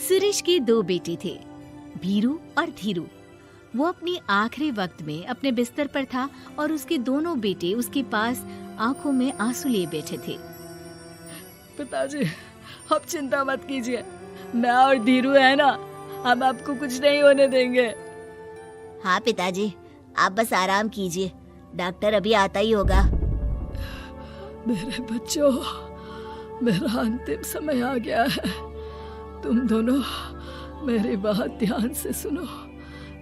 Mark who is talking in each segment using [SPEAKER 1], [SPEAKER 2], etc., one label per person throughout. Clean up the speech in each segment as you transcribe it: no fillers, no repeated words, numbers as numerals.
[SPEAKER 1] सुरेश के दो बेटे थे, भीरू और धीरू। वो अपनी आखिरी वक्त में अपने बिस्तर पर था और उसके दोनों बेटे उसके पास आंखों में आंसू लिए बैठे थे।
[SPEAKER 2] पिताजी, आप चिंता मत कीजिए, मैं और धीरू है ना, हम आपको कुछ नहीं होने देंगे।
[SPEAKER 3] हाँ पिताजी, आप बस आराम कीजिए, डॉक्टर अभी आता ही होगा।
[SPEAKER 2] मेरे बच्चों, मेरा अंतिम समय आ गया है। तुम दोनों मेरी बात ध्यान से सुनो।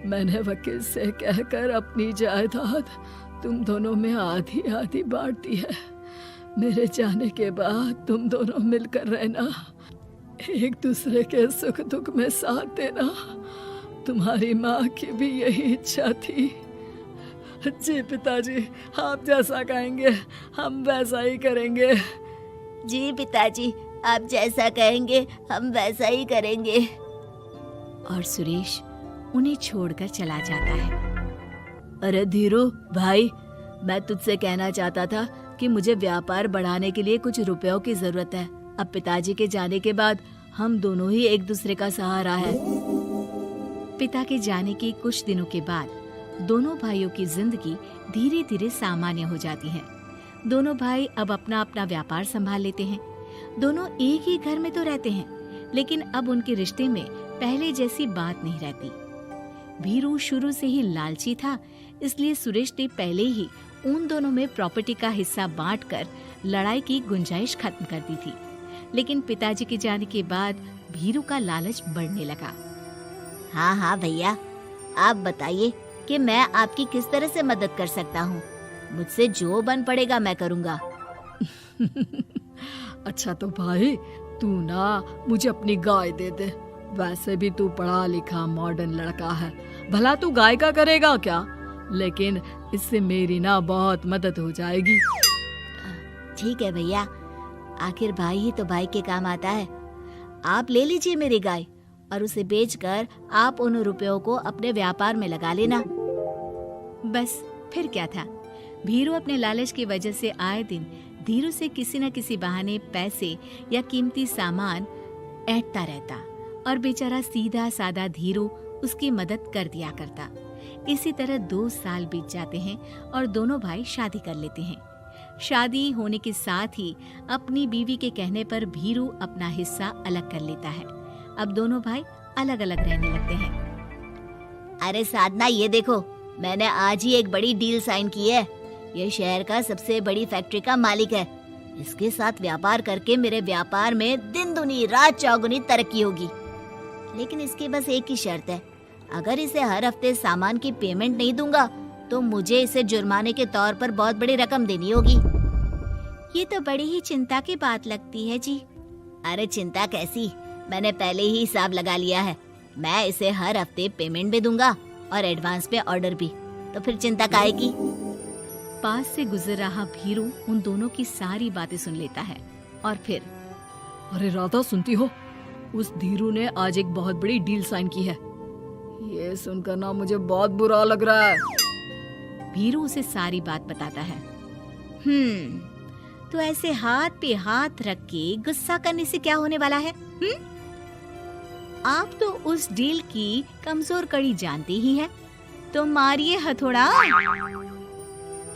[SPEAKER 2] मैंने वकील से कहकर अपनी जायदाद तुम दोनों में आधी आधी बांट दी है। मेरे जाने के बाद तुम दोनों मिलकर रहना, एक दूसरे के सुख दुख में साथ देना। तुम्हारी माँ की भी यही इच्छा थी। जी पिताजी, आप जैसा कहेंगे हम वैसा ही करेंगे।
[SPEAKER 3] जी पिताजी, आप जैसा कहेंगे हम वैसा ही करेंगे।
[SPEAKER 1] और सुरेश उन्हें छोड़कर चला जाता है।
[SPEAKER 2] अरे धीरू भाई, मैं तुझसे कहना चाहता था कि मुझे व्यापार बढ़ाने के लिए कुछ रुपयों की जरूरत है। अब पिताजी के जाने के बाद हम दोनों ही एक दूसरे का सहारा है।
[SPEAKER 1] पिता के जाने के कुछ दिनों के बाद दोनों भाइयों की जिंदगी धीरे धीरे सामान्य हो जाती है। दोनों भाई अब अपना अपना व्यापार संभाल लेते हैं। दोनों एक ही घर में तो रहते हैं, लेकिन अब उनके रिश्ते में पहले जैसी बात नहीं रहती। भीरू शुरू से ही लालची था, इसलिए सुरेश ने पहले ही उन दोनों में प्रॉपर्टी का हिस्सा बांटकर लड़ाई की गुंजाइश खत्म कर दी थी। लेकिन पिताजी के जाने के बाद भीरू का लालच बढ़ने लगा।
[SPEAKER 3] हाँ हाँ भैया, आप बताइए कि मैं आपकी किस तरह से मदद कर सकता हूँ। मुझसे जो बन पड़ेगा मैं करूँगा।
[SPEAKER 2] अच्छा तो भाई, तू ना मुझे अपनी गाय दे दे। वैसे भी तू पढ़ा लिखा मॉडर्न लड़का है, भला तू गाय का करेगा क्या? लेकिन इससे मेरी ना बहुत मदद हो जाएगी।
[SPEAKER 3] ठीक है भैया, आखिर भाई ही तो भाई के काम आता है। आप ले लीजिए मेरी गाय और उसे बेचकर आप उन रुपयों को अपने व्यापार में लगा लेना।
[SPEAKER 1] बस फिर क्या था, भीरू अपने लालच की वजह से आए दिन धीरू से किसी न किसी बहाने पैसे या कीमती सामान ऐंठता रहता और बेचारा सीधा सादा धीरू उसकी मदद कर दिया करता। इसी तरह 2 साल बीत जाते हैं और दोनों भाई शादी कर लेते हैं। शादी होने के साथ ही अपनी बीवी के कहने पर भीरू अपना हिस्सा अलग कर लेता है। अब दोनों भाई अलग अलग रहने लगते हैं।
[SPEAKER 3] अरे साधना, ये देखो, मैंने आज ही एक बड़ी डील साइन की है। ये शहर का सबसे बड़ी फैक्ट्री का मालिक है। इसके साथ व्यापार करके मेरे व्यापार में दिन दुनी रात चौगुनी तरक्की होगी। लेकिन इसकी बस एक ही शर्त है, अगर इसे हर हफ्ते सामान की पेमेंट नहीं दूंगा तो मुझे इसे जुर्माने के तौर पर बहुत बड़ी रकम देनी होगी।
[SPEAKER 1] ये तो बड़ी ही चिंता की बात लगती है जी।
[SPEAKER 3] अरे चिंता कैसी, मैंने पहले ही हिसाब लगा लिया है। मैं इसे हर हफ्ते पेमेंट भी दूंगा और एडवांस पे ऑर्डर भी, तो फिर चिंता काहे की।
[SPEAKER 1] पास से गुजर रहा भीरू उन दोनों की सारी बातें सुन लेता है और फिर,
[SPEAKER 2] अरे राधा, सुनती हो? उस धीरू ने आज एक बहुत बड़ी डील साइन की है। ये सुनकर ना मुझे बहुत बुरा लग रहा है।
[SPEAKER 1] भीरू उसे सारी बात बताता है। तो ऐसे हाथ पे हाथ रख के गुस्सा करने से क्या होने वाला है? आप तो उस डील की कमजोर कड़ी जानते ही हैं, तो मारिए हथौड़ा।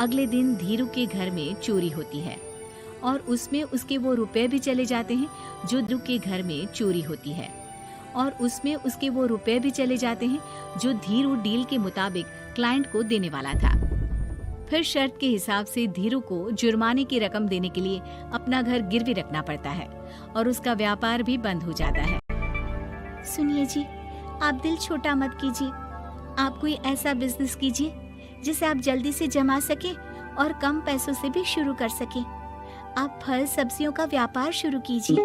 [SPEAKER 1] अगले दिन धीरू के घर में चोरी होती है और उसमें उसके वो रुपए भी चले जाते हैं जो धीरू के घर में चोरी होती है, और उसमें उसके वो रुपए भी चले जाते हैं जो धीरू डील के मुताबिक क्लाइंट को देने वाला था। फिर शर्त के हिसाब से धीरू को जुर्माने की रकम देने के लिए अपना घर गिरवी रखना पड़ता है और उसका व्यापार भी बंद हो जाता है। सुनिए जी, आप दिल छोटा मत कीजिए। आप कोई ऐसा बिजनेस कीजिए जिसे आप जल्दी से जमा सके और कम पैसों से भी शुरू कर सके। आप फल सब्जियों का व्यापार शुरू कीजिए।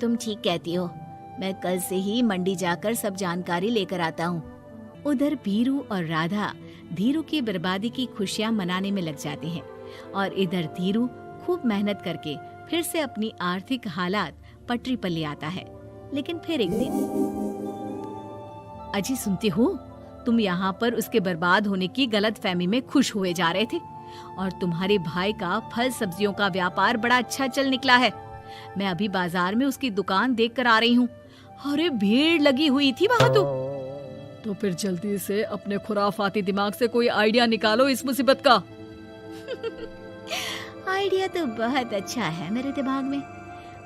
[SPEAKER 3] तुम ठीक कहती हो, मैं कल से ही मंडी जाकर सब जानकारी लेकर आता हूँ।
[SPEAKER 1] उधर भीरू और राधा धीरू की बर्बादी की खुशियां मनाने में लग जाते हैं और इधर धीरू खूब मेहनत करके फिर से अपनी आर्थिक हालात पटरी पर ले आता है। लेकिन फिर एक दिन, अजी सुनती हो, तुम यहाँ पर उसके बर्बाद होने की गलतफहमी में खुश हुए जा रहे थे और तुम्हारे भाई का फल सब्जियों का व्यापार बड़ा अच्छा चल निकला है। मैं अभी बाजार में उसकी दुकान देख कर आ रही हूँ। अरे भीड़ लगी हुई थी वहां
[SPEAKER 2] तो फिर जल्दी से अपने खुराफाती दिमाग से कोई आइडिया निकालो इस मुसीबत का।
[SPEAKER 1] आइडिया तो बहुत अच्छा है मेरे दिमाग में।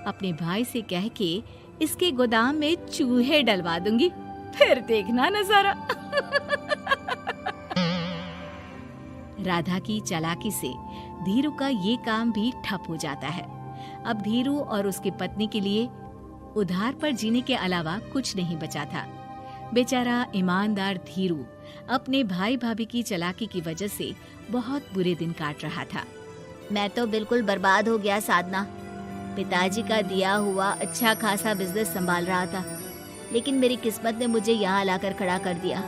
[SPEAKER 1] अपने भाई से कह के इसके गोदाम में चूहे डलवा दूंगी, फिर देखना नजारा। राधा की चालाकी से धीरू का ये काम भी ठप हो जाता है। अब धीरू और उसकी पत्नी के लिए उधार पर जीने के अलावा कुछ नहीं बचा था। बेचारा ईमानदार धीरू अपने भाई भाभी की चालाकी की वजह से बहुत बुरे दिन काट रहा था।
[SPEAKER 3] मैं तो बिल्कुल बर्बाद हो गया साधना। पिताजी का दिया हुआ अच्छा खासा बिजनेस संभाल रहा था, लेकिन मेरी किस्मत ने मुझे यहाँ लाकर खड़ा कर दिया।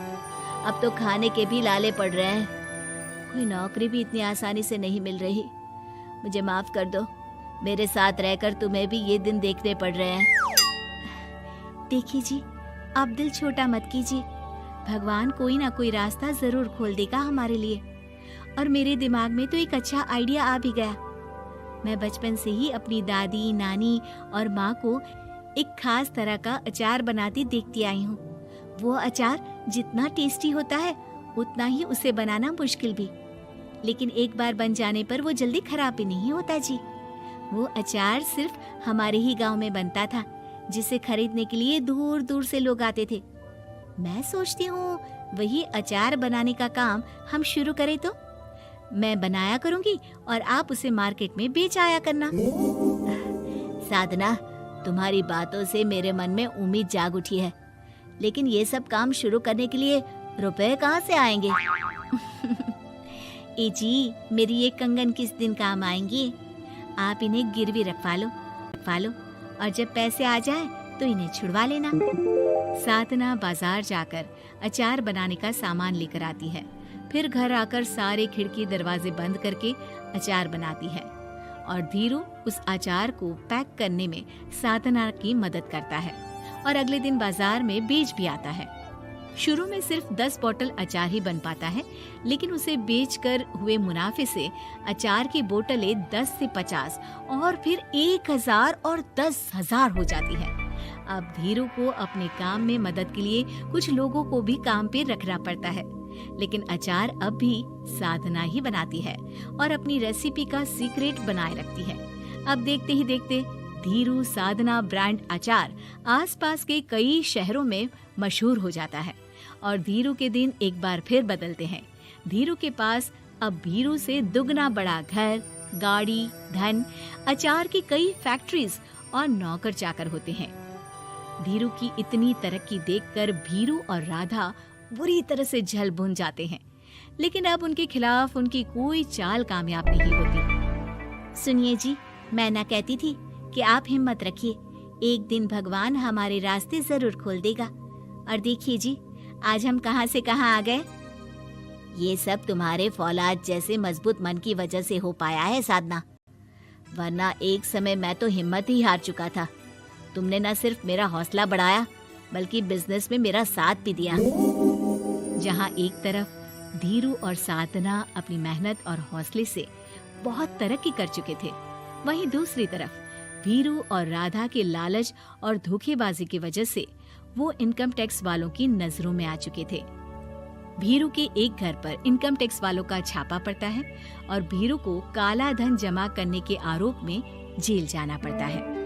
[SPEAKER 3] अब तो खाने के भी लाले पड़ रहे हैं। कोई नौकरी भी इतनी आसानी से नहीं मिल रही। मुझे माफ कर दो, मेरे साथ रहकर तुम्हें भी ये दिन देखने पड़ रहे हैं।
[SPEAKER 1] देखिए जी, आप दिल छोटा मत कीजिए। भगवान कोई ना कोई रास्ता जरूर खोल देगा हमारे लिए। और मेरे दिमाग में तो एक अच्छा आइडिया आ भी गया। मैं बचपन से ही अपनी दादी, नानी और माँ को एक खास तरह का अचार बनाती देखती आई हूँ। वो अचार जितना टेस्टी होता है उतना ही उसे बनाना मुश्किल भी, लेकिन एक बार बन जाने पर वो जल्दी खराब भी नहीं होता जी। वो अचार सिर्फ हमारे ही गांव में बनता था, जिसे खरीदने के लिए दूर दूर से लोग आते थे। मैं सोचती हूँ वही अचार बनाने का काम हम शुरू करें तो। मैं बनाया करूंगी और आप उसे मार्केट में बेच आया करना।
[SPEAKER 3] साधना, तुम्हारी बातों से मेरे मन में उम्मीद जाग उठी है, लेकिन ये सब काम शुरू करने के लिए रुपए कहाँ से आएंगे?
[SPEAKER 1] ए जी, मेरी ये कंगन किस दिन काम आएंगी? आप इन्हें गिरवी रखवा लो और जब पैसे आ जाए तो इन्हें छुड़वा लेना। साधना बाजार जाकर अचार बनाने का सामान लेकर आती है। फिर घर आकर सारे खिड़की दरवाजे बंद करके अचार बनाती है और धीरू उस अचार को पैक करने में साधना की मदद करता है और अगले दिन बाजार में बेच भी आता है। शुरू में सिर्फ 10 बोतल अचार ही बन पाता है, लेकिन उसे बेचकर हुए मुनाफे से अचार की बोतलें 10 से 50 और फिर 1000 और 10,000 हो जाती है। अब धीरू को अपने काम में मदद के लिए कुछ लोगों को भी काम पे रखना पड़ता है, लेकिन अचार अब भी साधना ही बनाती है और अपनी रेसिपी का सीक्रेट बनाए रखती है। अब देखते ही देखते धीरू साधना ब्रांड अचार आसपास के कई शहरों में मशहूर हो जाता है और धीरू के दिन एक बार फिर बदलते हैं। धीरू के पास अब भीरू से दुगना बड़ा घर, गाड़ी, धन, अचार की कई फैक्ट्रीज और नौकर चाकर होते हैं। धीरू की इतनी तरक्की देखकर भीरू और राधा बुरी तरह से जल भुन जाते हैं, लेकिन अब उनके खिलाफ उनकी कोई चाल कामयाब नहीं होती।
[SPEAKER 3] सुनिए जी, मैं ना कहती थी कि आप हिम्मत रखिए, एक दिन भगवान हमारे रास्ते जरूर खोल देगा। और देखिए जी, आज हम कहाँ से कहाँ आ गए। ये सब तुम्हारे फौलाद जैसे मजबूत मन की वजह से हो पाया है साधना, वरना एक समय मैं तो हिम्मत ही हार चुका था। तुमने न सिर्फ मेरा हौसला बढ़ाया बल्कि बिजनेस में मेरा साथ भी दिया।
[SPEAKER 1] जहाँ एक तरफ धीरू और साधना अपनी मेहनत और हौसले से बहुत तरक्की कर चुके थे, वहीं दूसरी तरफ धीरू और राधा के लालच और धोखेबाजी की वजह से वो इनकम टैक्स वालों की नजरों में आ चुके थे। भीरू के एक घर पर इनकम टैक्स वालों का छापा पड़ता है और भीरू को काला धन जमा करने के आरोप में जेल जाना पड़ता है।